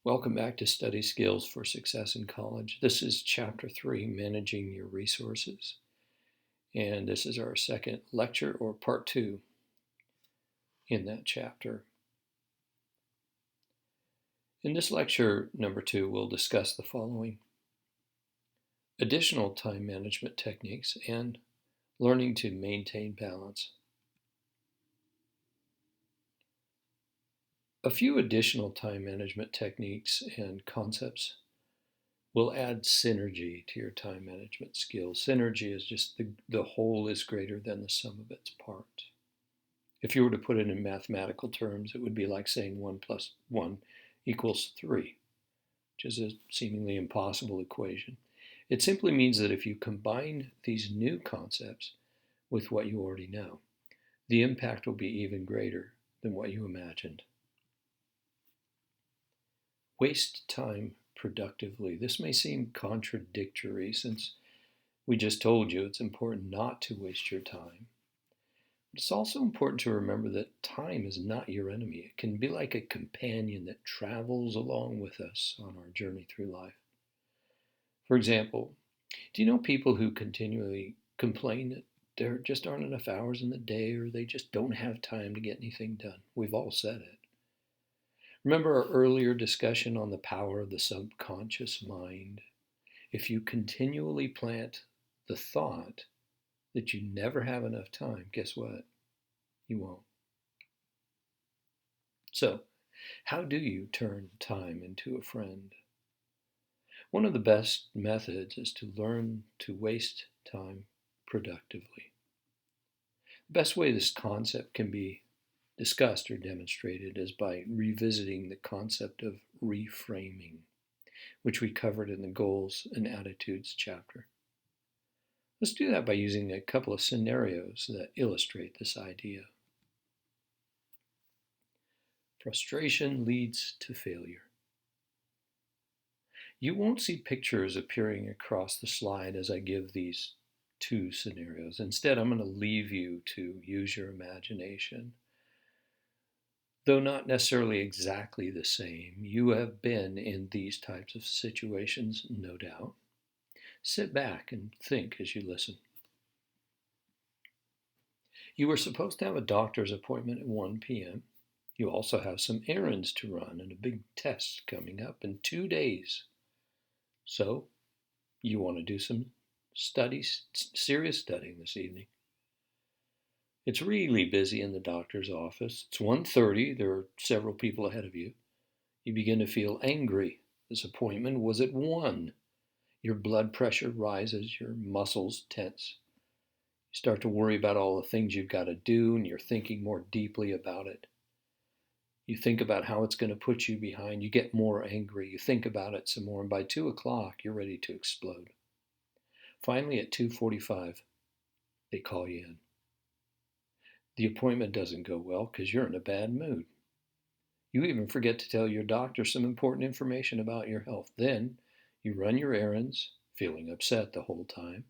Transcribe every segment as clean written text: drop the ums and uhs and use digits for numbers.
Welcome back to Study Skills for Success in College. This is Chapter 3, Managing Your Resources. And this is our second lecture, or part 2, in that chapter. In this lecture, number 2, we'll discuss the following: additional time management techniques and learning to maintain balance. A few additional time management techniques and concepts will add synergy to your time management skills. Synergy is just the whole is greater than the sum of its parts. If you were to put it in mathematical terms, it would be like saying 1 plus 1 equals 3, which is a seemingly impossible equation. It simply means that if you combine these new concepts with what you already know, the impact will be even greater than what you imagined. Waste time productively. This may seem contradictory since we just told you it's important not to waste your time. It's also important to remember that time is not your enemy. It can be like a companion that travels along with us on our journey through life. For example, do you know people who continually complain that there just aren't enough hours in the day, or they just don't have time to get anything done? We've all said it. Remember our earlier discussion on the power of the subconscious mind? If you continually plant the thought that you never have enough time, guess what? You won't. So, how do you turn time into a friend? One of the best methods is to learn to waste time productively. The best way this concept can be discussed or demonstrated is by revisiting the concept of reframing, which we covered in the Goals and Attitudes chapter. Let's do that by using a couple of scenarios that illustrate this idea. Frustration leads to failure. You won't see pictures appearing across the slide as I give these two scenarios. Instead, I'm going to leave you to use your imagination. Though not necessarily exactly the same, you have been in these types of situations, no doubt. Sit back and think as you listen. You were supposed to have a doctor's appointment at 1 p.m. You also have some errands to run and a big test coming up in 2 days. So, you want to do some studies, serious studying this evening. It's really busy in the doctor's office. It's 1:30. There are several people ahead of you. You begin to feel angry. This appointment was at 1. Your blood pressure rises, your muscles tense. You start to worry about all the things you've got to do, and you're thinking more deeply about it. You think about how it's going to put you behind. You get more angry. You think about it some more, and by 2 o'clock, you're ready to explode. Finally, at 2:45, they call you in. The appointment doesn't go well because you're in a bad mood. You even forget to tell your doctor some important information about your health. Then you run your errands, feeling upset the whole time.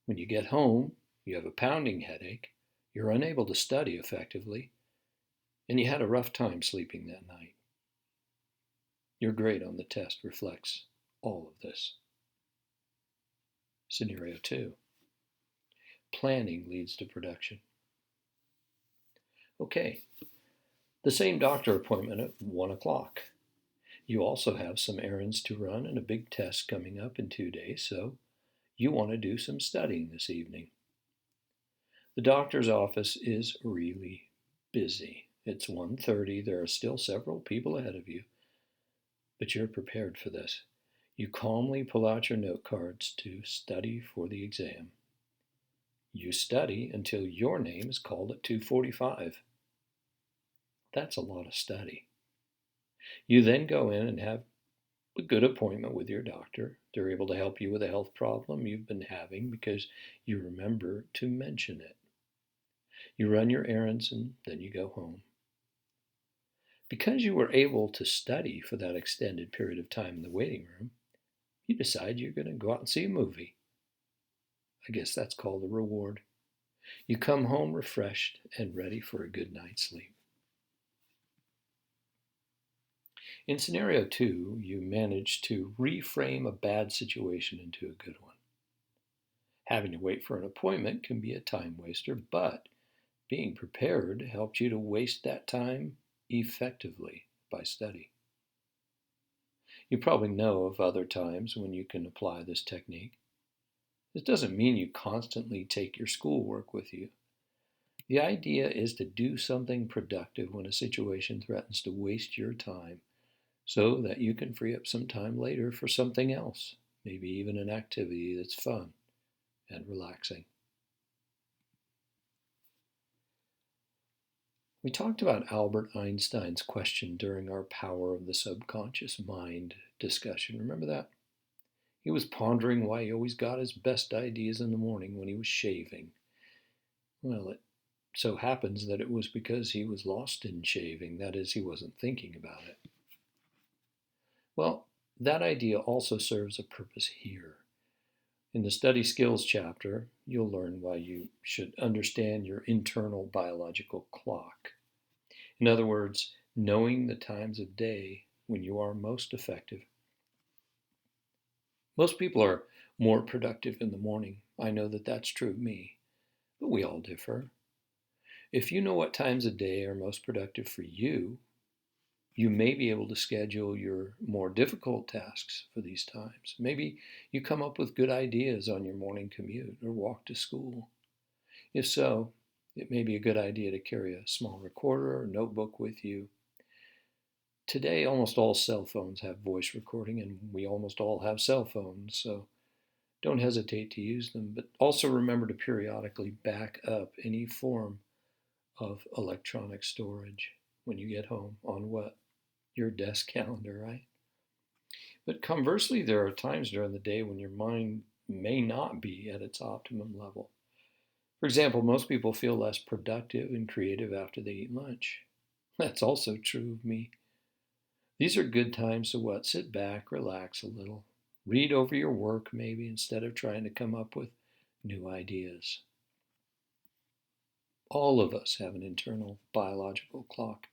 When you get home, you have a pounding headache, you're unable to study effectively, and you had a rough time sleeping that night. Your grade on the test reflects all of this. Scenario 2. Planning leads to production. Okay, the same doctor appointment at 1 o'clock. You also have some errands to run and a big test coming up in 2 days, so you want to do some studying this evening. The doctor's office is really busy. It's 1:30. There are still several people ahead of you, but you're prepared for this. You calmly pull out your note cards to study for the exam. You study until your name is called at 2:45. That's a lot of study. You then go in and have a good appointment with your doctor. They're able to help you with a health problem you've been having because you remember to mention it. You run your errands and then you go home. Because you were able to study for that extended period of time in the waiting room, you decide you're going to go out and see a movie. I guess that's called a reward. You come home refreshed and ready for a good night's sleep. In scenario 2, you manage to reframe a bad situation into a good one. Having to wait for an appointment can be a time waster, but being prepared helps you to waste that time effectively by study. You probably know of other times when you can apply this technique. This doesn't mean you constantly take your schoolwork with you. The idea is to do something productive when a situation threatens to waste your time so that you can free up some time later for something else, maybe even an activity that's fun and relaxing. We talked about Albert Einstein's question during our Power of the Subconscious Mind discussion. Remember that? He was pondering why he always got his best ideas in the morning when he was shaving. Well, it so happens that it was because he was lost in shaving, that is, he wasn't thinking about it. Well, that idea also serves a purpose here. In the study skills chapter, you'll learn why you should understand your internal biological clock. In other words, knowing the times of day when you are most effective. Most people are more productive in the morning. I know that that's true of me, but we all differ. If you know what times of day are most productive for you, you may be able to schedule your more difficult tasks for these times. Maybe you come up with good ideas on your morning commute or walk to school. If so, it may be a good idea to carry a small recorder or notebook with you. Today, almost all cell phones have voice recording, and we almost all have cell phones, so don't hesitate to use them. But also remember to periodically back up any form of electronic storage when you get home on what? Your desk calendar, right? But conversely, there are times during the day when your mind may not be at its optimum level. For example, most people feel less productive and creative after they eat lunch. That's also true of me. These are good times to what? Sit back, relax a little, read over your work maybe instead of trying to come up with new ideas. All of us have an internal biological clock,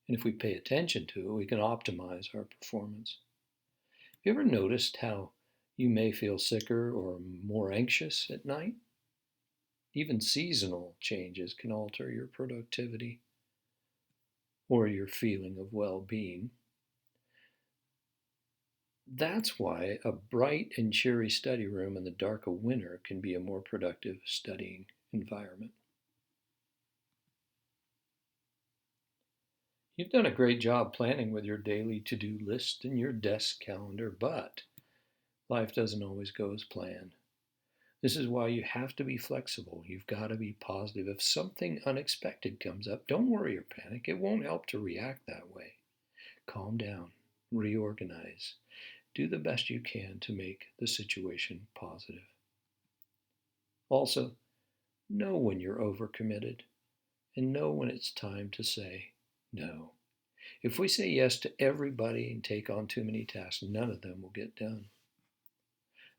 and if we pay attention to it, we can optimize our performance. Have you ever noticed how you may feel sicker or more anxious at night? Even seasonal changes can alter your productivity or your feeling of well-being. That's why a bright and cheery study room in the dark of winter can be a more productive studying environment. You've done a great job planning with your daily to-do list and your desk calendar, but life doesn't always go as planned. This is why you have to be flexible. You've got to be positive. If something unexpected comes up, don't worry or panic. It won't help to react that way. Calm down, reorganize, do the best you can to make the situation positive. Also, know when you're overcommitted and know when it's time to say no. If we say yes to everybody and take on too many tasks, none of them will get done.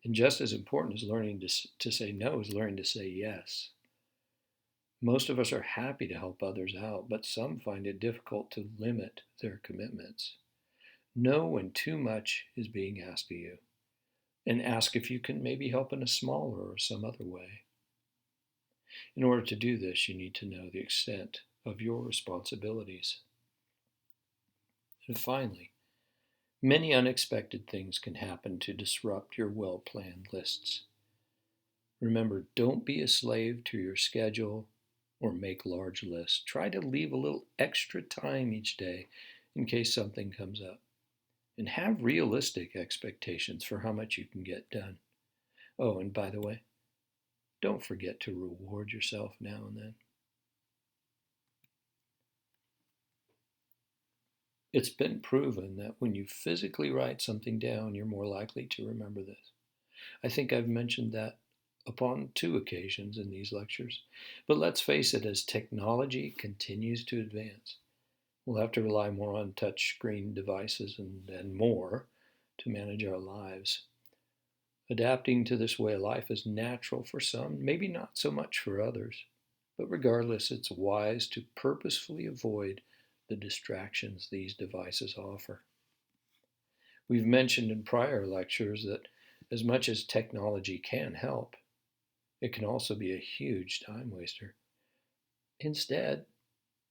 And just as important as learning to say no is learning to say yes. Most of us are happy to help others out, but some find it difficult to limit their commitments. Know when too much is being asked of you, and ask if you can maybe help in a smaller or some other way. In order to do this, you need to know the extent of your responsibilities. And finally, many unexpected things can happen to disrupt your well-planned lists. Remember, don't be a slave to your schedule or make large lists. Try to leave a little extra time each day in case something comes up. And have realistic expectations for how much you can get done. Oh, and by the way, don't forget to reward yourself now and then. It's been proven that when you physically write something down, you're more likely to remember this. I think I've mentioned that upon 2 occasions in these lectures. But let's face it, as technology continues to advance, we'll have to rely more on touchscreen devices and more to manage our lives. Adapting to this way of life is natural for some, maybe not so much for others. But regardless, it's wise to purposefully avoid the distractions these devices offer. We've mentioned in prior lectures that as much as technology can help, it can also be a huge time waster. Instead,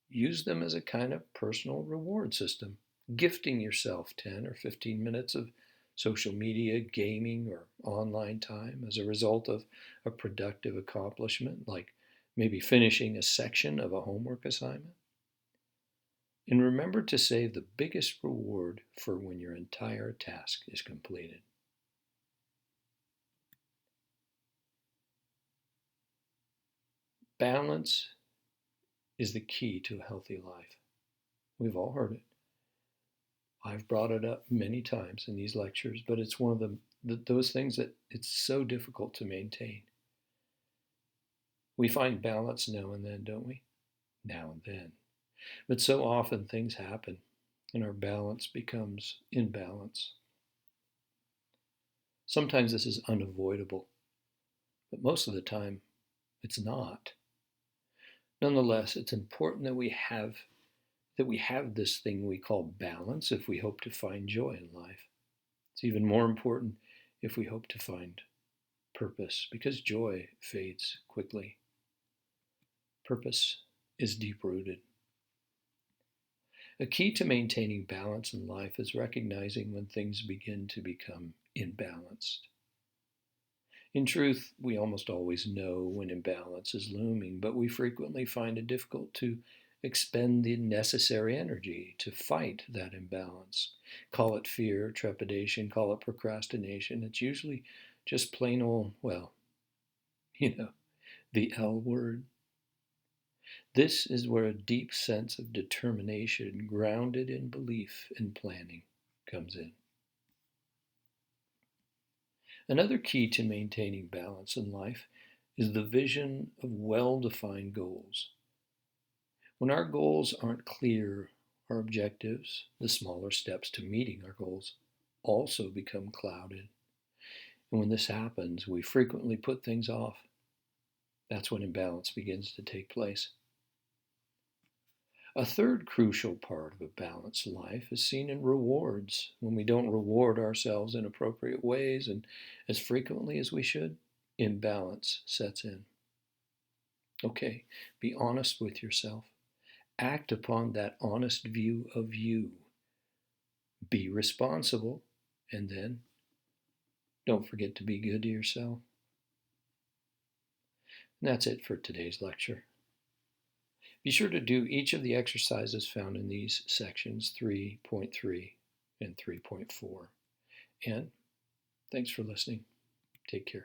use them as a kind of personal reward system, gifting yourself 10 or 15 minutes of social media, gaming, or online time as a result of a productive accomplishment, like maybe finishing a section of a homework assignment. And remember to save the biggest reward for when your entire task is completed. Balance is the key to a healthy life. We've all heard it. I've brought it up many times in these lectures, but it's one of those things that it's so difficult to maintain. We find balance now and then, don't we? Now and then. But so often things happen and our balance becomes imbalance. Sometimes this is unavoidable, but most of the time it's not. Nonetheless, it's important that we have this thing we call balance if we hope to find joy in life. It's even more important if we hope to find purpose, because joy fades quickly. Purpose is deep-rooted. A key to maintaining balance in life is recognizing when things begin to become imbalanced. In truth, we almost always know when imbalance is looming, but we frequently find it difficult to expend the necessary energy to fight that imbalance. Call it fear, trepidation, call it procrastination. It's usually just plain old, the L word. This is where a deep sense of determination, grounded in belief and planning, comes in. Another key to maintaining balance in life is the vision of well-defined goals. When our goals aren't clear, our objectives, the smaller steps to meeting our goals, also become clouded. And when this happens, we frequently put things off. That's when imbalance begins to take place. A third crucial part of a balanced life is seen in rewards. When we don't reward ourselves in appropriate ways and as frequently as we should, imbalance sets in. Okay, be honest with yourself. Act upon that honest view of you. Be responsible, and then don't forget to be good to yourself. And that's it for today's lecture. Be sure to do each of the exercises found in these sections 3.3 and 3.4. And thanks for listening. Take care.